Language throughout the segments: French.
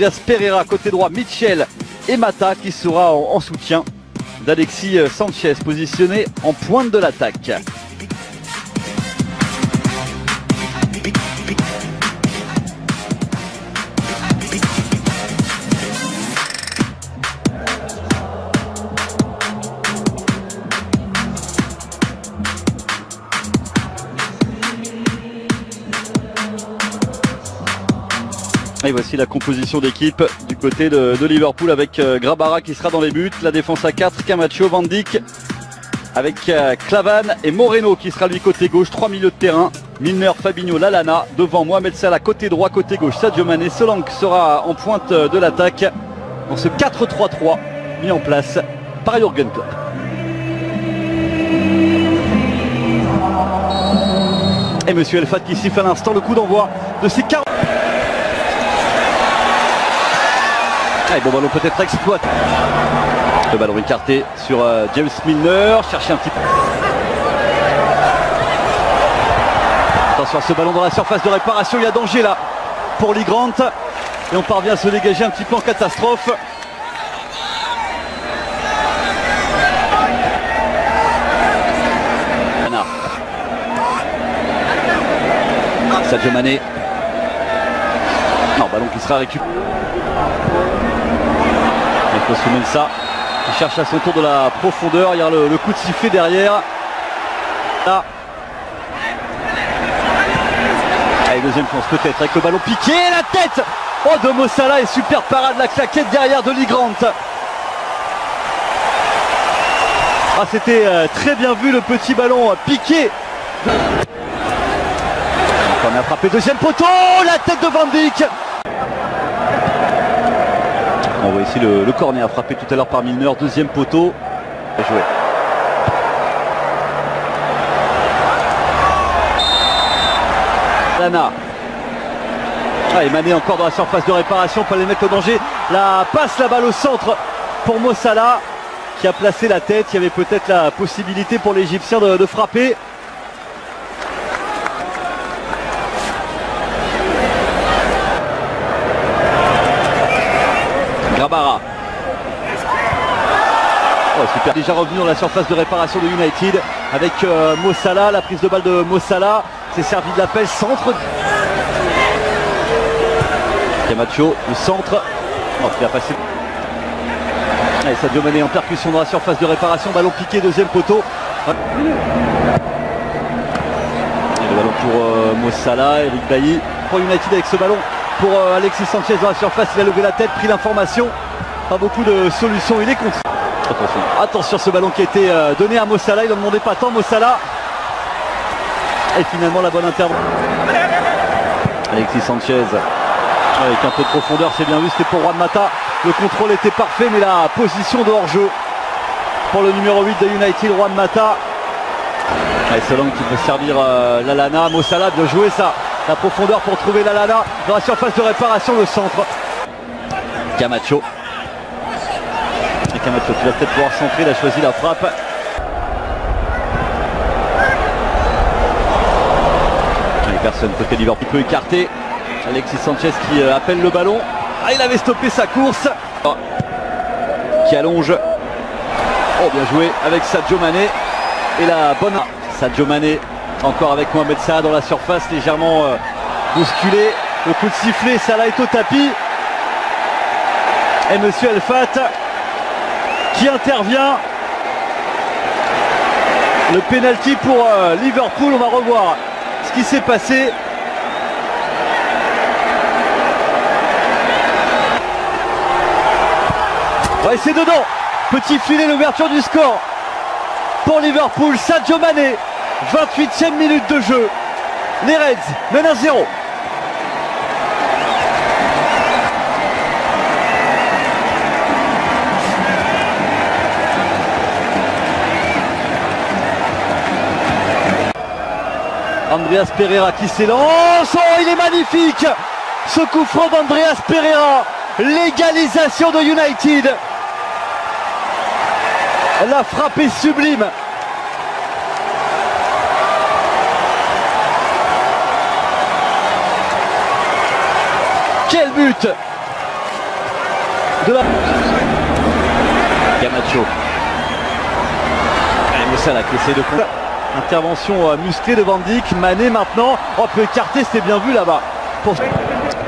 d'Andreas Pereira, côté droit Mitchell et Mata qui sera en soutien d'Alexis Sanchez, positionné en pointe de l'attaque. Et voici la composition d'équipe du côté de Liverpool avec Grabara qui sera dans les buts, la défense à 4, Camacho, Van Dijk, avec Klavan et Moreno qui sera lui côté gauche, 3 milieux de terrain, Milner, Fabinho, Lallana, devant Mohamed Salah côté droit, côté gauche, Sadio Mané, Solanke sera en pointe de l'attaque dans ce 4-3-3 mis en place par Jürgen Klopp. Et Monsieur Elfat qui siffle à l'instant le coup d'envoi de ces 40. Allez, bon ballon peut-être exploité. Le ballon écarté sur James Milner. Chercher un petit peu. Attention à ce ballon dans la surface de réparation. Il y a danger là pour Lee Grant. Et on parvient à se dégager un petit peu en catastrophe. Sadio Mané. Non, ballon qui sera récupéré. Mensah qui cherche à son tour de la profondeur. Il y a le coup de sifflet derrière. Là. Allez, deuxième chance peut-être avec le ballon piqué. La tête de Mo Salah et super parade, la claquette derrière de Lee Grant. Ah, c'était très bien vu le petit ballon piqué. On a frappé deuxième poteau. La tête de Van Dijk. On voit ici le corner frappé tout à l'heure par Milner, deuxième poteau. Bien joué. Lana. Ah, et Mané encore dans la surface de réparation, pas les mettre au danger. La passe, la balle au centre pour Mo Salah qui a placé la tête. Il y avait peut-être la possibilité pour l'Égyptien de frapper. Grabara. Oh, super. Déjà revenu dans la surface de réparation de United avec Mo Salah, la prise de balle de Mo Salah. C'est servi de l'appel centre. Camacho, le centre. Oh, il a passé. Allez, Sadio Mané en percussion dans la surface de réparation. Ballon piqué, deuxième poteau. Et le ballon pour Mo Salah, Eric Bailly pour United avec ce ballon. Pour Alexis Sanchez dans la surface, il a levé la tête, pris l'information. Pas beaucoup de solutions, il est contre. Attention ce ballon qui a été donné à Mo Salah, il n'en demandait pas tant Mo Salah. Et finalement la bonne intervention. Alexis Sanchez avec un peu de profondeur, c'est bien vu, c'était pour Juan Mata. Le contrôle était parfait, mais la position de hors-jeu pour le numéro 8 de United, Juan Mata. Et Solanke qui peut servir Lallana. Mo Salah, bien joué ça. La profondeur pour trouver Lallana dans la surface de réparation, le centre. Camacho. Et Camacho qui va peut-être pouvoir centrer, il a choisi la frappe. Et personne côté Liverpool peut écarter. Alexis Sanchez qui appelle le ballon. Ah, il avait stoppé sa course. Qui allonge. Oh, bien joué avec Sadio Mané. Et la bonne Sadio Mané. Encore avec Mohamed Salah dans la surface, légèrement bousculé. Le coup de sifflet, Salah est au tapis. Et Monsieur Elfat qui intervient. Le pénalty pour Liverpool. On va revoir ce qui s'est passé. Ouais, c'est dedans. Petit filet, l'ouverture du score pour Liverpool. Sadio Mané. 28e minute de jeu. Les Reds mènent 1-0. Andreas Pereira qui s'élance. Oh, il est magnifique. Ce coup franc d'Andreas Pereira. L'égalisation de United. La frappe est sublime. Quel but de la... Camacho. Et Mossala qui essaie de... Intervention musclée de Van Dijk. Mané maintenant. Oh, peut écarter, c'était bien vu là-bas. Pour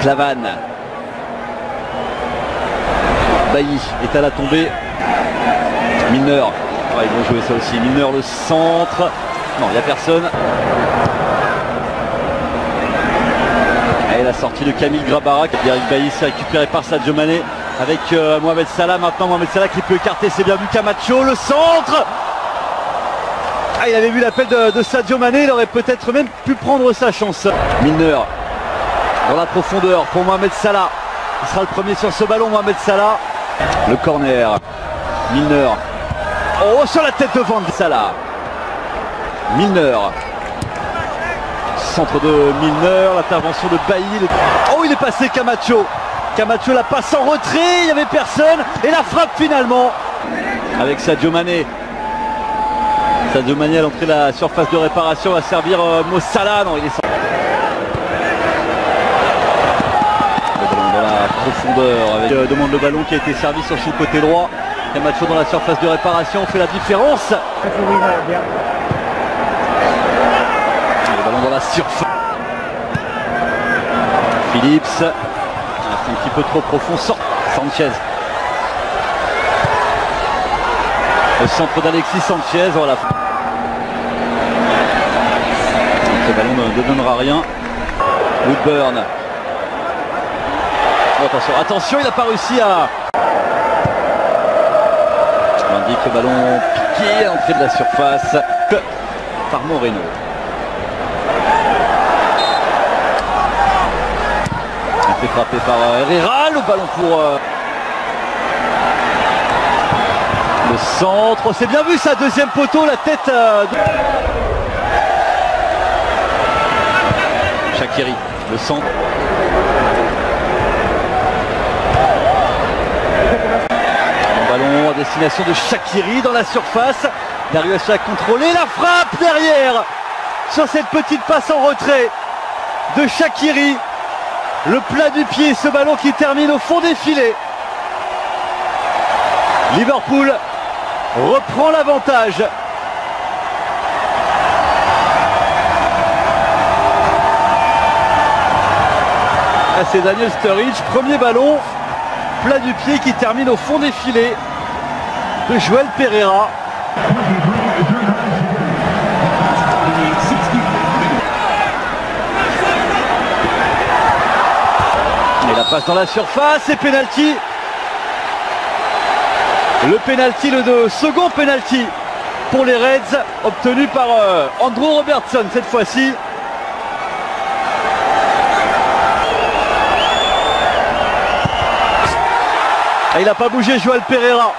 Clavan. Bailly est à la tombée. Milner. Ouais, ils vont jouer ça aussi. Milner le centre. Non, il n'y a personne. Et la sortie de Camille Grabara. Eric Bailly s'est récupéré par Sadio Mané avec Mohamed Salah. Maintenant Mohamed Salah qui peut écarter, c'est bien vu. Camacho, le centre. Ah, il avait vu l'appel de Sadio Mané, il aurait peut-être même pu prendre sa chance. Milner dans la profondeur pour Mohamed Salah. Il sera le premier sur ce ballon, Mohamed Salah. Le corner. Milner. Oh, sur la tête de Van Dijk. Salah. Milner. Centre de Milner, l'intervention de Bailly. Oh, il est passé Camacho. Camacho la passe en retrait, il n'y avait personne. Et la frappe finalement avec Sadio Mané. Sadio Mané à l'entrée de la surface de réparation va servir Mossala. Non, il est sans... Le ballon dans la profondeur avec demande le ballon qui a été servi sur son côté droit. Camacho dans la surface de réparation fait la différence. Le ballon dans la surface. Phillips. C'est un petit peu trop profond. Sort Sanchez. Le centre d'Alexis Sanchez. Voilà. Ce ballon ne donnera rien. Woodburn. Oh, attention, attention, il n'a pas réussi à... On indique le ballon piqué à l'entrée de la surface par Moreno. Il fait frapper par Herrera, le ballon pour le centre. C'est bien vu ça, deuxième poteau, la tête de... Shaqiri, le centre. Ballon à destination de Shaqiri dans la surface. Il a réussi à contrôler la frappe derrière sur cette petite passe en retrait de Shaqiri. Le plat du pied, ce ballon qui termine au fond des filets. Liverpool reprend l'avantage. C'est Daniel Sturridge, premier ballon, plat du pied qui termine au fond des filets de Joël Pereira. Et la passe dans la surface et penalty. Le penalty, le second penalty pour les Reds, obtenu par Andrew Robertson cette fois-ci. Et il n'a pas bougé Joël Pereira.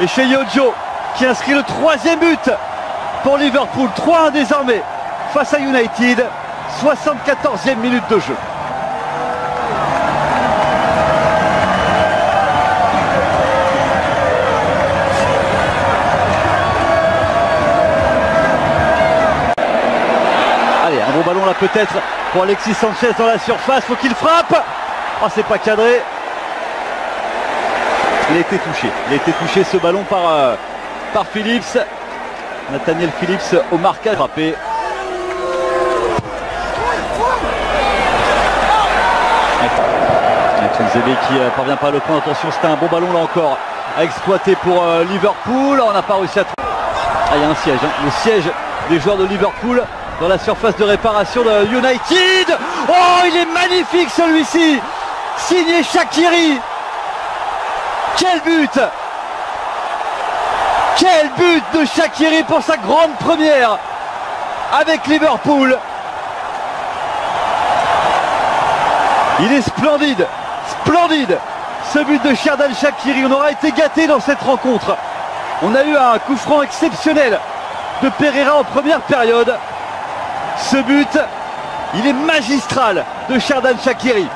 Et chez Yojo qui inscrit le troisième but pour Liverpool. 3-1 désormais face à United. 74e minute de jeu. Allez, un bon ballon là peut-être pour Alexis Sanchez dans la surface. Faut qu'il frappe. Oh, c'est pas cadré. Il a été touché ce ballon par Phillips. Nathaniel Phillips au marquage frappé. Zébé qui parvient pas à le point. Attention, c'était un bon ballon là encore à exploiter pour Liverpool. On n'a pas réussi à... Ah, il y a un siège, hein. Le siège des joueurs de Liverpool dans la surface de réparation de United. Oh, il est magnifique celui-ci, signé Shaqiri. Quel but! Quel but de Shaqiri pour sa grande première avec Liverpool. Il est splendide, splendide ce but de Xherdan Shaqiri. On aura été gâté dans cette rencontre. On a eu un coup franc exceptionnel de Pereira en première période. Ce but, il est magistral de Xherdan Shaqiri.